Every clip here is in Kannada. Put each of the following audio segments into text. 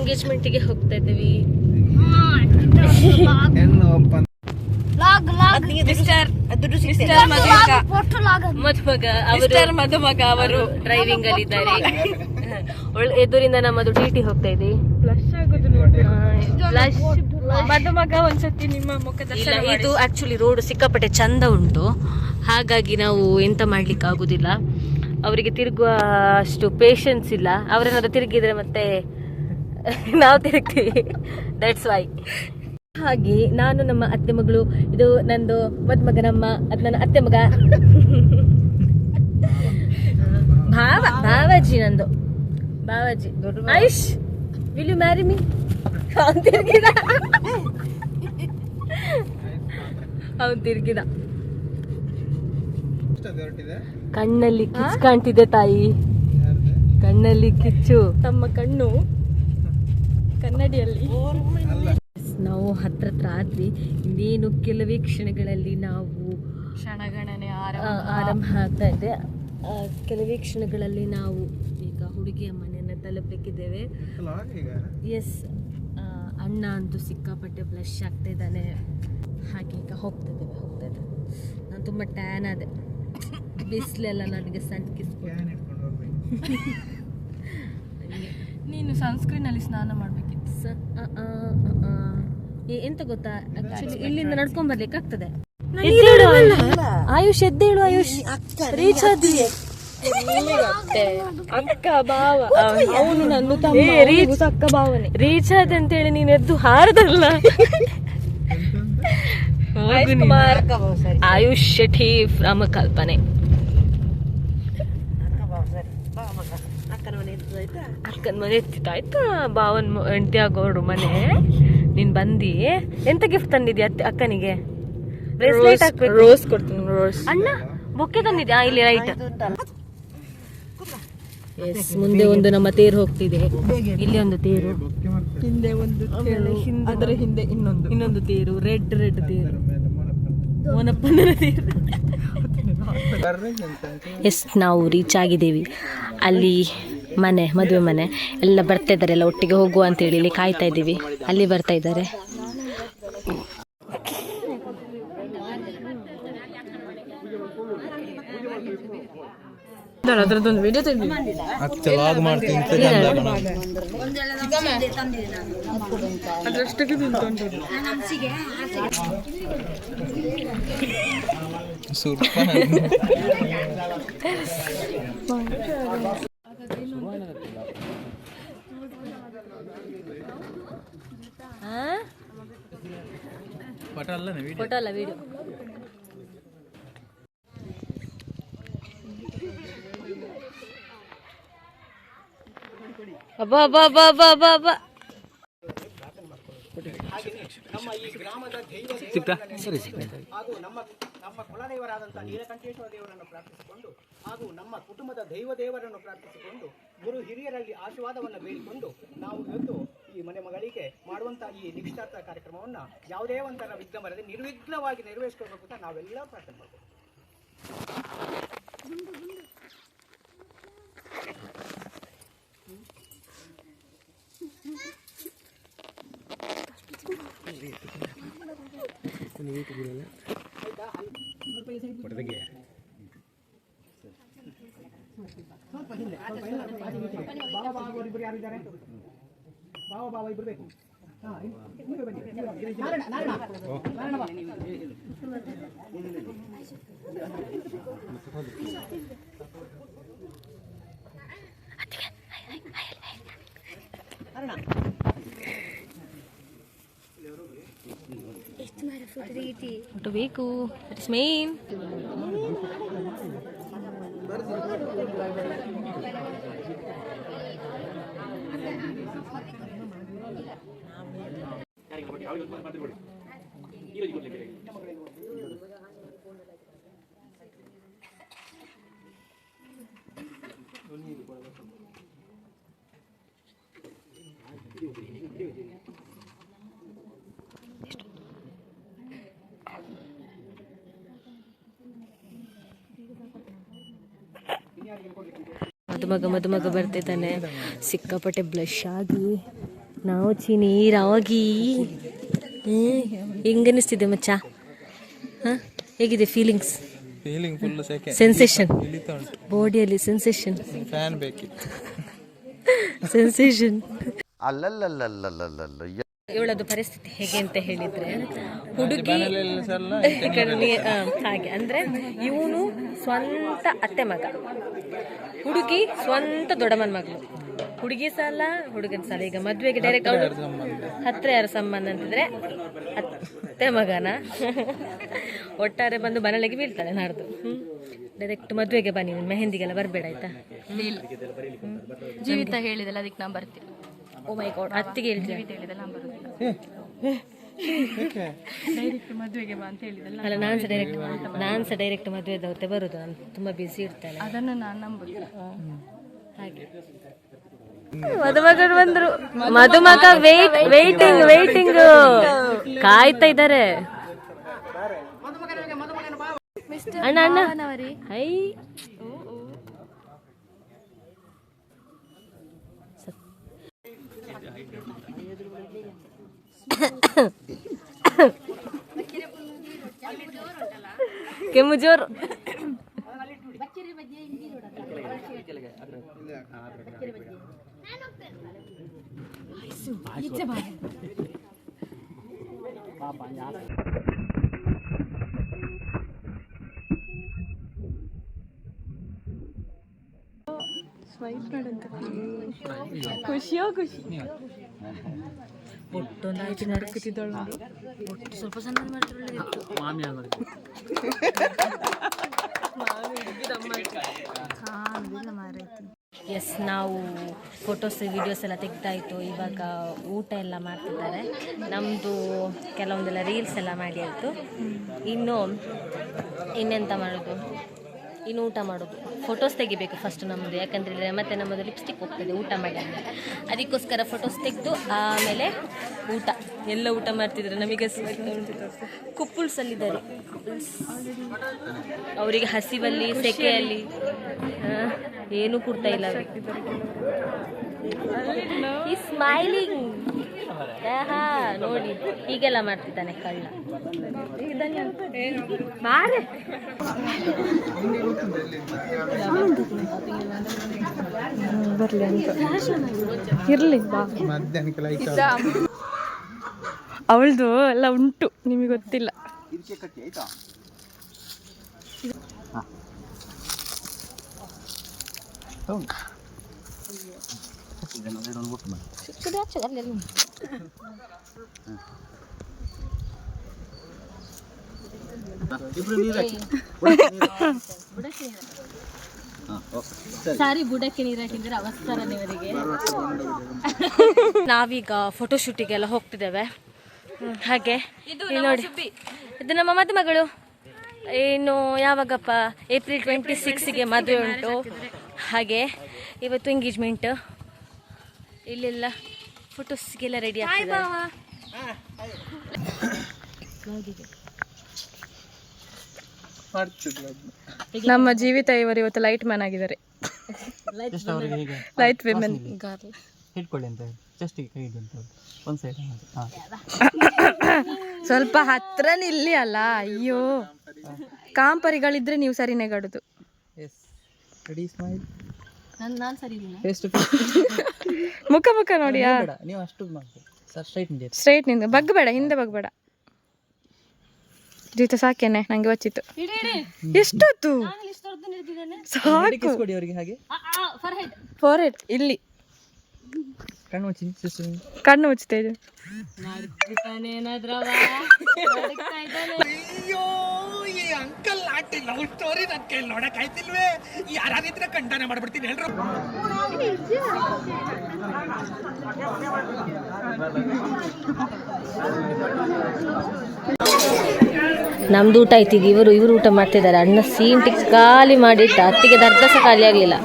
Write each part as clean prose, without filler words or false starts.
ಎಂಗೇಜ್ಮೆಂಟಿಗೆ ಹೋಗ್ತಾ ಇದ್ದೀವಿ. ಮಧುಮಗ ಅವರು ಡ್ರೈವಿಂಗ್ ಅಲ್ಲಿ ಇದ್ದಾರೆ. ಎದುರಿಂದ ನಮ್ಮದು ಟಿಟಿ ಹೋಗ್ತಾ ಇದೆ. ಮಧುಮಗ ಒಂದ್ಸತಿ ನಿಮ್ಮ ಮುಖದ ಇದು ಆಕ್ಚುಲಿ ರೋಡ್ ಸಿಕ್ಕಾಪಟ್ಟೆ ಚಂದ ಉಂಟು, ಹಾಗಾಗಿ ನಾವು ಎಂತ ಮಾಡ್ಲಿಕ್ಕೆ ಆಗುದಿಲ್ಲ. ಅವರಿಗೆ ತಿರುಗುವ ಅಷ್ಟು ಪೇಷನ್ಸ್ ಇಲ್ಲ. ಅವರೇನಾದ್ರು ತಿರುಗಿದ್ರೆ ಮತ್ತೆ ನಾವು ತಿರುಗ್ತೀವಿ. That's why. ಹಾಗೆ ನಾನು ನಮ್ಮ ಅತ್ತೆ ಮಗಳು, ಇದು ನಂದು ಮದುಮಗ, ಅದು ನನ್ನ ಅತ್ತೆ ಮಗ ಭಾವಾಜಿ, ನಂದು ಭಾವಾಜಿ. Ayush, will you marry me? ಅವನು ತಿರುಗಿದ. ಕಣ್ಣಲ್ಲಿ ಕಿಚ್ಚು ಕಾಣ್ತಿದೆ ತಾಯಿ, ಕಣ್ಣಲ್ಲಿ ಕಿಚ್ಚು. ತಮ್ಮ ಕಣ್ಣು ಕನ್ನಡಿಯಲ್ಲಿ. ನಾವು ಹತ್ರ ಆದ್ವಿ. ಇನ್ನೇನು ಕೆಲವೇ ಕ್ಷಣಗಳಲ್ಲಿ ನಾವು ಕ್ಷಣಗಣನೆ ಆರಂಭ ಆಗ್ತಾ ಇದೆ. ಕೆಲವೇ ಕ್ಷಣಗಳಲ್ಲಿ ನಾವು ಈಗ ಹುಡುಗಿಯ ಮನೆಯನ್ನು ತಲುಪಬೇಕಿದ್ದೇವೆ. ಎಸ್, ಅಣ್ಣ ಅಂತೂ ಸಿಕ್ಕಾಪಟ್ಟೆ ಬ್ಲಶ್ ಆಗ್ತಾ ಇದ್ದಾನೆ. ಹಾಗೆ ಈಗ ಹೋಗ್ತಾ ಇದ್ದೇವೆ. ನಾನು ತುಂಬ ಟ್ಯಾನ್ ಆದೆ, ಬಿಸಿಲೆಲ್ಲ ನನಗೆ ಸನ್ಕಿಸ್ಕೊಂಡು. ನೀನು ಸನ್ಸ್ಕ್ರೀನ್ ಅಲ್ಲಿ ಸ್ನಾನ ಮಾಡ್ಬೇಕಿತ್ತು. ಎಂತ ಗೊತ್ತಾ, ಆಕ್ಚುಲಿ ಇಲ್ಲಿಂದ ನಡ್ಕೊಂಡ್ ಬರ್ಲಿಕ್ಕೆ ಆಗ್ತದೆ. ಆಯುಷ್ ಎದ್ದೇಳು, ಆಯುಷ್ ರೀಚ್ ಆದ್ವಿ. ಅಕ್ಕ ಬಾವ, ಅವನು ನನ್ನ ತಮ್ಮ, ಅಕ್ಕ ಭಾವನೆ. ರೀಚ್ ಆದ ಅಂತೇಳಿ ನೀನ್ ಎದ್ದು ಹಾರದಲ್ಲ. ಆಯುಷ್ ಶೆಟ್ಟಿ ಫ್ರಮ್ ಕಲ್ಪನೆ. ಅಕ್ಕನ ಮನೆ ಎತ್ತಿತ್ತಾಯ್ತಾ, ಬಾವನ್ ಹೆಂಡತಿ ಆಗೋರು ಮನೆ. ನೀನ್ ಬಂದಿ, ಎಂತ ಗಿಫ್ಟ್ ತಂದಿದ್ಯಾ ಅಕ್ಕನಿಗೆ? ರೋಸ್ ಕೊಡ್ತೀನಿ. ರೋಸ್ ಅಣ್ಣ ಬೊಕ್ಕೆ ತಂದಿದ್ಯಾ? ಇಲ್ಲಿ ರೈಟ್. ಎಸ್, ಮುಂದೆ ಒಂದು ನಮ್ಮ ತೇರು ಹೋಗ್ತಿದೆ. ಇಲ್ಲಿ ಒಂದು ತೇರು, ಹಿಂದೆ ಒಂದು, ಅದರ ಹಿಂದೆ ಇನ್ನೊಂದು ತೇರು, ರೆಡ್ ತೇರು, ಮೋನಪ್ಪನ ತೇರು. ಎಸ್, ನಾವು ರೀಚ್ ಆಗಿದ್ದೇವೆ. ಅಲ್ಲಿ ಮದುವೆ ಮನೆ ಎಲ್ಲ ಬರ್ತಾ ಇದ್ದಾರೆ. ಎಲ್ಲ ಒಟ್ಟಿಗೆ ಹೋಗುವ ಅಂತೇಳಿ ಇಲ್ಲಿ ಕಾಯ್ತಾ ಇದ್ದೀವಿ. ಅಲ್ಲಿ ಬರ್ತಾ ಇದ್ದಾರೆ. ಅದರದೊಂದು ವಿಡಿಯೋ ಅದರಷ್ಟಕ್ಕೆ ಫೋಟೋ ಅಲ್ಲ, ವಿಡಿಯೋ. ನಮ್ಮ ಈ ಗ್ರಾಮದ ಹಾಗೂ ನಮ್ಮ ಕುಲದೇವರಾದಂತಹ ನೀಲಕಂಠೇಶ್ವರ ದೇವರನ್ನು ಪ್ರಾರ್ಥಿಸಿಕೊಂಡು ಹಾಗೂ ನಮ್ಮ ಕುಟುಂಬದ ದೇವರನ್ನು ಪ್ರಾರ್ಥಿಸಿಕೊಂಡು ಗುರು ಹಿರಿಯರಲ್ಲಿ ಆಶೀರ್ವಾದವನ್ನು ಬೇಡಿಕೊಂಡು ನಾವು ಇವತ್ತು ಈ ಮನೆ ಮಗಳಿಗೆ ಮಾಡುವಂತಹ ಈ ನಿಶ್ಚಿತಾರ್ಥ ಕಾರ್ಯಕ್ರಮವನ್ನು ಯಾವುದೇ ಒಂಥರ ವಿಘ್ನ ಬರದೆ ನಿರ್ವಿಘ್ನವಾಗಿ ನೆರವೇರಿಸಿಕೊಳ್ಬೇಕು ಅಂತ ನಾವೆಲ್ಲ ಪ್ರಾರ್ಥನೆ ಮಾಡ್ತೀವಿ. ಸ್ವಲ್ಪ ಹಿಂದೆ ಬಾಬಾ ಇಬ್ಬರು ಯಾರಿದ್ದಾರೆ? ಬಾಬಾ ಇಬ್ಬರು ಬೇಕು. ಫೋಟೋ ಬೇಕು, ಇಟ್ಸ್ ಮೇನ್. ಮದುಮಗ ಬರ್ತಿದ್ದಾನೆ, ಸಿಕ್ಕಾಪಟ್ಟೆ ಬ್ಲಶ್ ಆಗಿ ನಾವು ನೀರಾಗಿ ಹೆಂಗನಿಸ್ತಿದೆ ಮಚ್ಚ? ಹಾಂ, ಹೇಗಿದೆ ಫೀಲಿಂಗ್ಸ್? ಫೀಲಿಂಗ್ ಫುಲ್ ಸೆಕೆ, ಸೆನ್ಸೇಷನ್ ಇಳಿತಾ ಉಂಟು. ಬಾಡಿಯಲ್ಲಿ ಸೆನ್ಸೇಷನ್ ಫ್ಯಾನ್ ಬೇಕಿತ್ತು. ಸೆನ್ಸೇಷನ್. ಅಲ್ಲಲ್ಲಲ್ಲಲ್ಲಲ್ಲಲ್ಲ ಇವಳದು ಪರಿಸ್ಥಿತಿ ಹೇಗೆ ಅಂತ ಹೇಳಿದ್ರೆ, ಹುಡುಗಿ ಹಾಗೆ ಅಂದ್ರೆ ಇವನು ಸ್ವಂತ ಅತ್ತೆ ಮಗ, ಹುಡುಗಿ ಸ್ವಂತ ದೊಡ್ಡಮ್ಮನ ಮಗಳು. ಹುಡುಗಿ ಸಾಲ ಹುಡುಗನ ಸಾಲ. ಈಗ ಮದ್ವೆಗೆ ಡೈರೆಕ್ಟ್ ಅವಳು ಹತ್ರ ಯಾರು ಸಂಬಂಧ ಅಂತಿದ್ರೆ ಅತ್ತೆ ಮಗನ ಒಟ್ಟಾರೆ ಬಂದು ಮನೆಗೆ ಬೀಳ್ತಾಳೆ ನಾಡ್ದು. ಡೈರೆಕ್ಟ್ ಮದ್ವೆಗೆ ಬನ್ನಿ, ಮೆಹಂದಿಗೆಲ್ಲ ಬರಬೇಡ ಆಯ್ತಾ? ಜೀವಿತ ಹೇಳಿದಲ್ಲ, ಅದಕ್ಕೆ ನಾ ಬರ್ತೀನಿ. ಓ ಮೈ ಗಾಡ್, ಅತ್ತಿಗೆ ಹೇಳಿದ್ರೆ ಡೈರೆಕ್ಟ್ ಮದುವೆಗೆ ಬಾ ಅಂತ ಹೇಳಿದಲ್ಲ. ಅಲ್ಲ, ನಾನು ಸಹ ಡೈರೆಕ್ಟ್ ಮದುವೆದ ಹೊತ್ತೆ ಬರೋದು, ನಾನು ತುಂಬ ಬ್ಯುಸಿ ಇರ್ತೇನೆ. ಅದನ್ನು ನಾನು ನಂಬುದು. ಹಾಗೆ ಮದುಮಗರು ಬಂದ್ರು, ಮದುಮಗ ವೇಟಿಂಗ್ ಕಾಯ್ತಾ ಇದ್ದಾರೆ. ಅಣ್ಣ ಅಣ್ಣ ಹೈ ಕೆಮ್ಮು ಜೋರು. ಖುಷಿಯೋ ಖುಷಿ. ಒಟ್ಟೊಂದು ನಡುಕುತ್ತಿದ್ದಳು. ಒಟ್ಟು ಸ್ವಲ್ಪ ಸಣ್ಣ ಮಾಡಿದ್ರು. ಎಸ್, ನಾವು ಫೋಟೋಸ್ ವಿಡಿಯೋಸ್ ಎಲ್ಲ ತೆಗ್ದಾಯಿತು. ಇವಾಗ ಊಟ ಎಲ್ಲ ಮಾಡ್ತಿದ್ದಾರೆ. ನಮ್ಮದು ಕೆಲವೊಂದೆಲ್ಲ ರೀಲ್ಸ್ ಎಲ್ಲ ಮಾಡಿ ಆಯಿತು. ಇನ್ನೆಂತ ಮಾಡೋದು, ಇನ್ನು ಊಟ ಮಾಡೋದು. ಫೋಟೋಸ್ ತೆಗಿಬೇಕು ಫಸ್ಟ್ ನಮ್ಮದು, ಯಾಕಂದರೆ ಮತ್ತೆ ನಮ್ಮದು ಲಿಪ್ಸ್ಟಿಕ್ ಹೋಗ್ತದೆ ಊಟ ಮಾಡಿ. ಅದಕ್ಕೋಸ್ಕರ ಫೋಟೋಸ್ ತೆಗೆದು ಆಮೇಲೆ ಊಟ. ಎಲ್ಲ ಊಟ ಮಾಡ್ತಿದ್ದಾರೆ. ನಮಗೆ ಕುಪ್ಪುಲ್ಸಲ್ಲಿದ್ದಾರೆ. ಅವರಿಗೆ ಹಸಿವಲ್ಲಿ ಸೆಕೆಯಲ್ಲಿ ಏನೂ ಕೊಡ್ತಾ ಇಲ್ಲ. ಈ ಸ್ಮೈಲಿಂಗ್ ನೋಡಿ, ಹೀಗೆಲ್ಲ ಮಾಡ್ತಿದ್ದಾನೆ ಕಳ್ಳ. ಬರ್ಲಿ ಅಂತ ಇರ್ಲಿ ಬಾ. ಅವಳದು ಎಲ್ಲ ಉಂಟು, ನಿಮಗೆ ಗೊತ್ತಿಲ್ಲ. ಸಾರಿ, ಬುಡಕ್ಕೆ ನೀರು ಹಾಕಿದ್ರೆ ಅವಸರ ಇವರಿಗೆ. ನಾವೀಗ ಫೋಟೋಶೂಟಿಗೆಲ್ಲ ಹೋಗ್ತಿದ್ದೇವೆ. ಹಾಗೆ ನೋಡಿ, ಇದು ನಮ್ಮ ಮದುಮಗಳು. ಇನ್ನು ಯಾವಾಗಪ್ಪ, ಏಪ್ರಿಲ್ 26ಗೆ ಮದುವೆ ಉಂಟು. ಹಾಗೆ ಇವತ್ತು ಎಂಗೇಜ್ಮೆಂಟ್. ಇಲ್ಲೆಲ್ಲ ಫೋಟೋಸ್ಗೆಲ್ಲ ರೆಡಿ ಆಗ್ತಿದೆ. ನಮ್ಮ ಜೀವಿತ ಇವರು ಇವತ್ತು ಲೈಟ್ ಮ್ಯಾನ್ ಆಗಿದ್ದಾರೆ. Light women. ಸ್ವಲ್ಪ ಹತ್ರ ನಿಲ್ಲಿ ಅಲ್ಲ. ಅಯ್ಯೋ, ಕಾಂಪರಿಗಳಿದ್ರೆ ನೀವು ಸರಿನೇ ಗಡುದು. ಮುಖ ನೋಡಿಯಾ? ಸ್ಟ್ರೈಟ್ ನಿಂದ ಬಗ್ಬೇಡ, ಹಿಂದೆ ಬಗ್ಬೇಡ. ಜೀತ ಸಾಕೇನೆ, ನಂಗೆ ವಚ್ಚಿತ್ತು. ಎಷ್ಟೊತ್ತು ಸಾಕು. ಫೋರ್ಹೆಡ್ ಇಲ್ಲಿ ಕಣ್ಣು ಮುಚ್ಚುತ್ತೆ. ಅಯ್ಯೋ, ಈ ಅಂಕಲ್ ಆಂಟಿ ಲವ್ ಸ್ಟೋರಿ ನನ್ನ ಕೈಲಿ ನೋಡಕ್ ಆಯ್ತಿಲ್ವೇ? ಯಾರಾಗಿದ್ರೆ ಖಂಡನ ಮಾಡ್ಬಿಡ್ತೀನಿ ಹೇಳ್ರು. ನಮ್ದು ಊಟ ಆಯ್ತು. ಈಗ ಇವರು ಊಟ ಮಾಡ್ತಿದ್ದಾರೆ. ಅಣ್ಣ ಸೀಂಟಿಗೆ ಖಾಲಿ ಮಾಡಿಟ್ಟ. ಅತ್ತಿಗೆ ಅರ್ಧ ಸಹ ಖಾಲಿ ಆಗಲಿಲ್ಲ,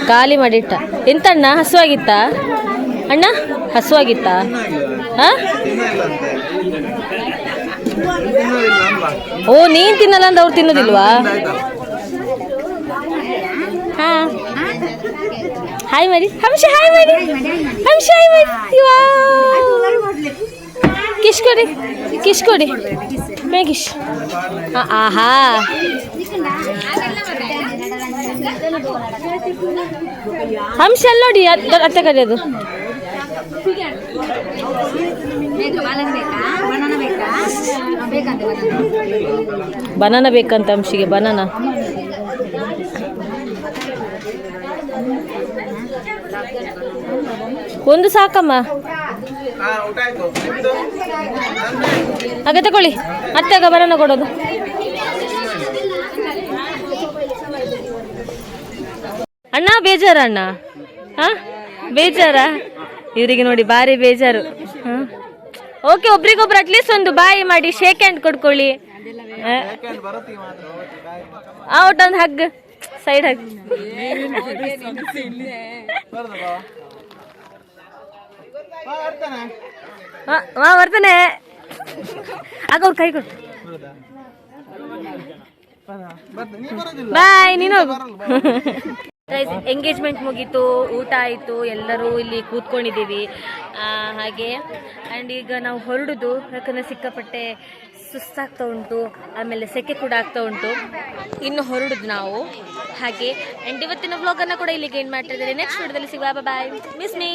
ಖಾಲಿ ಮಾಡಿಟ್ಟ. ಎಂತ ಅಣ್ಣ, ಹಸುವಾಗಿತ್ತಾ ಅಣ್ಣ? ಹಸುವಾಗಿತ್ತಾ? ಓ, ನೀನ್ ತಿನ್ನಲ್ಲ ಅಂತ ಅವ್ರು ತಿನ್ನೋದಿಲ್ವಾ? ಹಾ, ಹಾಯ್ ಮಾಡಿ ಹಂಶ, ಹಾಯ್ ಮಾಡಿ ಹಂಶ, ಹಾಯ್ ಮಾಡಿ. ಕಿಶ್ ಕೊಡಿ, ಕಿಶ್ ಕೊಡಿ, ಮೇಗಿಶ್. ಆಹಾ, ಹಂಶ ಅಲ್ಲಿ ನೋಡಿ, ಅತ್ತೆ ಕರೆಯೋದು. ಬನಾನ ಬೇಕಂತ ಹಂಶಿಗೆ, ಬನಾನ. ಒಂದು ಸಾಕಮ್ಮ. ಹಾಗೆ ತಗೊಳ್ಳಿ, ಅತ್ತೆಗ ಬನಾನ ಕೊಡೋದು. ಅಣ್ಣ ಬೇಜಾರ ಅಣ್ಣ, ಹಾ ಬೇಜಾರ ಇವರಿಗೆ ನೋಡಿ, ಭಾರಿ ಬೇಜಾರು. ಓಕೆ, ಒಬ್ರಿಗೊಬ್ರು ಅಟ್ಲೀಸ್ಟ್ ಒಂದು ಬಾಯಿ ಮಾಡಿ ಶೇಕ್ ಹ್ಯಾಂಡ್ ಕೊಡ್ಕೊಳ್ಳಿ. ಔಟ್ ಒಂದು ಹಗ್, ಸೈಡ್ ಹಗ್. ಬರ್ತಾನೆ ಆಗ ಅವ್ರ ಕೈ ಕೊಡು. ಬಾಯ್, ನೀನು ಎಂಗೇಜ್ಮೆಂಟ್ ಮುಗೀತು, ಊಟ ಆಯಿತು, ಎಲ್ಲರೂ ಇಲ್ಲಿ ಕೂತ್ಕೊಂಡಿದ್ದೀವಿ. ಹಾಗೆ ಆ್ಯಂಡ್ ಈಗ ನಾವು ಹೊರಡುದು, ಯಾಕಂದರೆ ಸಿಕ್ಕಾಪಟ್ಟೆ ಸುಸ್ತಾಗ್ತಾ ಉಂಟು, ಆಮೇಲೆ ಸೆಕೆ ಕೂಡ ಆಗ್ತಾ ಉಂಟು. ಇನ್ನು ಹೊರಡುದು ನಾವು ಹಾಗೆ. ಆ್ಯಂಡ್ ಇವತ್ತಿನ ವ್ಲಾಗನ್ನು ಕೂಡ ಇಲ್ಲಿಗೆ ಏನು ಮಾಡ್ತಾ ಇದ್ದಾರೆ. ನೆಕ್ಸ್ಟ್ ವಿಡಿಯೋದಲ್ಲಿ ಸಿಗುವ. ಬಾಯ್, ಮಿಸ್ ಮೀ.